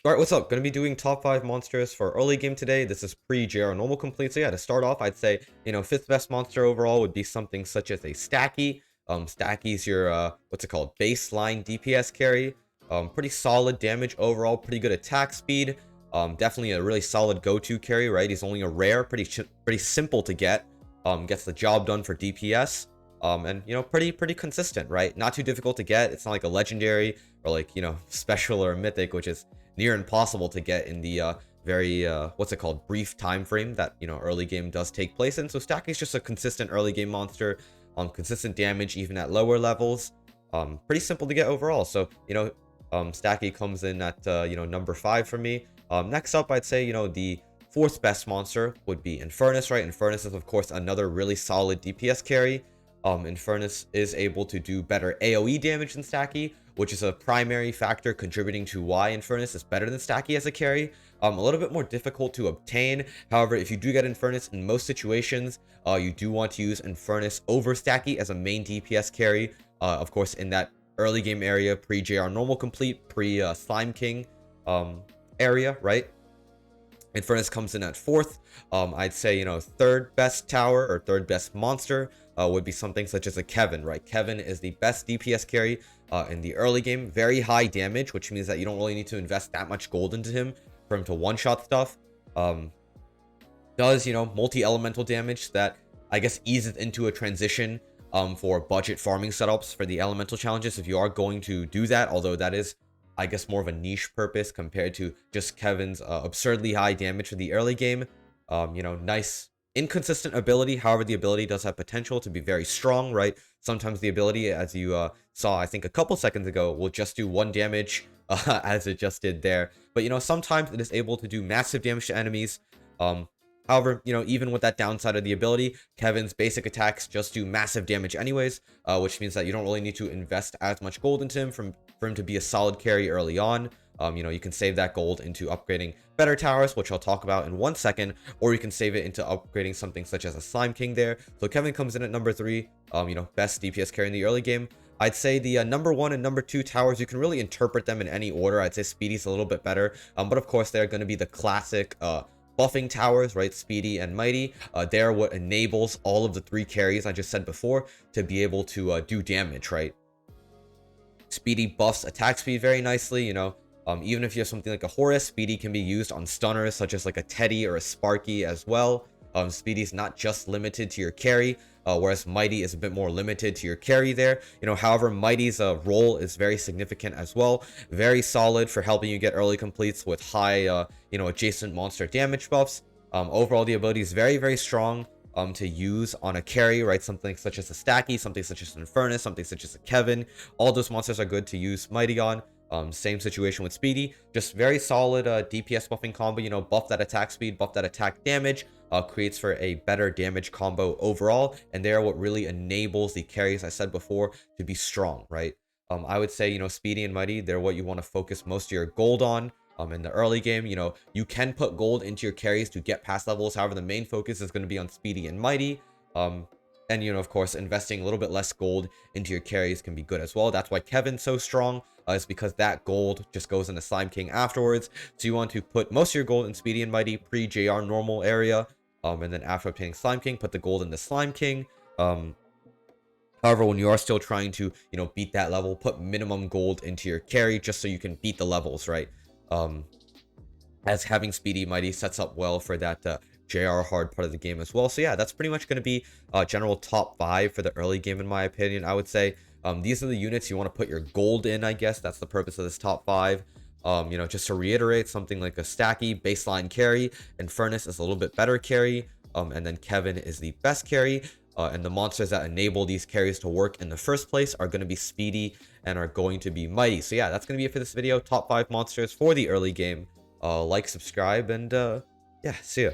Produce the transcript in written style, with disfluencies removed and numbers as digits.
Alright, what's up? Gonna be doing top 5 monsters for early game today. This is pre-JR normal complete. So yeah, to start off, I'd say, fifth best monster overall would be something such as a Stacky. Stacky's your, what's it called? Baseline DPS carry. Pretty solid damage overall, pretty good attack speed. Definitely a really solid go-to carry, right? He's only a rare, pretty simple to get. Gets the job done for DPS. And pretty consistent, right? Not too difficult to get. It's not like a legendary or like, special or mythic, which is near impossible to get in the very what's it called, brief time frame that early game does take place in. So Stacky's just a consistent early game monster, consistent damage even at lower levels. Pretty simple to get overall. So Stacky comes in at number 5 for me. Next up, I'd say the fourth best monster would be Infernus, right? Infernus is of course another really solid DPS carry. Infernus is able to do better AoE damage than Stacky, which is a primary factor contributing to why Infernus is better than Stacky as a carry. A little bit more difficult to obtain. However, if you do get Infernus in most situations, you do want to use Infernus over Stacky as a main DPS carry. Of course, in that early game area, pre-JR normal complete, pre-Slime King area, right? Infernus comes in at fourth. I'd say, third best tower or third best monster would be something such as a Kevin, right? Kevin is the best DPS carry in the early game. Very high damage, which means that you don't really need to invest that much gold into him for him to one-shot stuff. Does, multi-elemental damage that I guess eases into a transition for budget farming setups for the elemental challenges if you are going to do that, although that is, I guess, more of a niche purpose compared to just Kevin's absurdly high damage for the early game. Nice inconsistent ability. However, the ability does have potential to be very strong, right? Sometimes the ability, as you saw, I think a couple seconds ago, will just do 1 damage as it just did there. But, sometimes it is able to do massive damage to enemies. However, even with that downside of the ability, Kevin's basic attacks just do massive damage anyways, which means that you don't really need to invest as much gold into him for him to be a solid carry early on. You can save that gold into upgrading better towers, which I'll talk about in 1 second, or you can save it into upgrading something such as a Slime King there. So Kevin comes in at number 3, best DPS carry in the early game. I'd say the number 1 and number 2 towers, you can really interpret them in any order. I'd say Speedy's a little bit better, but of course they're going to be the classic buffing towers, right? Speedy and Mighty. They're what enables all of the 3 carries I just said before to be able to do damage, right? Speedy buffs attack speed very nicely, even if you have something like a Horus, Speedy can be used on stunners such as like a Teddy or a Sparky as well. Speedy's not just limited to your carry, whereas Mighty is a bit more limited to your carry there. However, Mighty's role is very significant as well. Very solid for helping you get early completes with high, adjacent monster damage buffs. Overall, the ability is very, very strong to use on a carry, right? Something such as a Stacky, something such as an Infernus, something such as a Kevin. All those monsters are good to use Mighty on. Same situation with Speedy, just very solid DPS buffing combo, buff that attack speed, buff that attack damage, creates for a better damage combo overall, and they are what really enables the carries I said before to be strong, right? I would say, Speedy and Mighty, they're what you want to focus most of your gold on. In the early game, you can put gold into your carries to get past levels. However, the main focus is going to be on Speedy and Mighty. And, of course, investing a little bit less gold into your carries can be good as well. That's why Kevin's so strong, is because that gold just goes into Slime King afterwards. So you want to put most of your gold in Speedy and Mighty pre-JR normal area. And then after obtaining Slime King, put the gold in the Slime King. However, when you are still trying to, beat that level, put minimum gold into your carry just so you can beat the levels, right? As having Speedy Mighty sets up well for that JR hard part of the game as well. So yeah, that's pretty much going to be general top 5 for the early game in my opinion. I would say these are the units you want to put your gold in, I guess. That's the purpose of this top 5. Just to reiterate, something like a Stacky baseline carry, Infernus is a little bit better carry, and then Kevin is the best carry. And the monsters that enable these carries to work in the first place are going to be Speedy and are going to be Mighty. So yeah, that's going to be it for this video. Top 5 monsters for the early game. Like, subscribe, and yeah, see ya.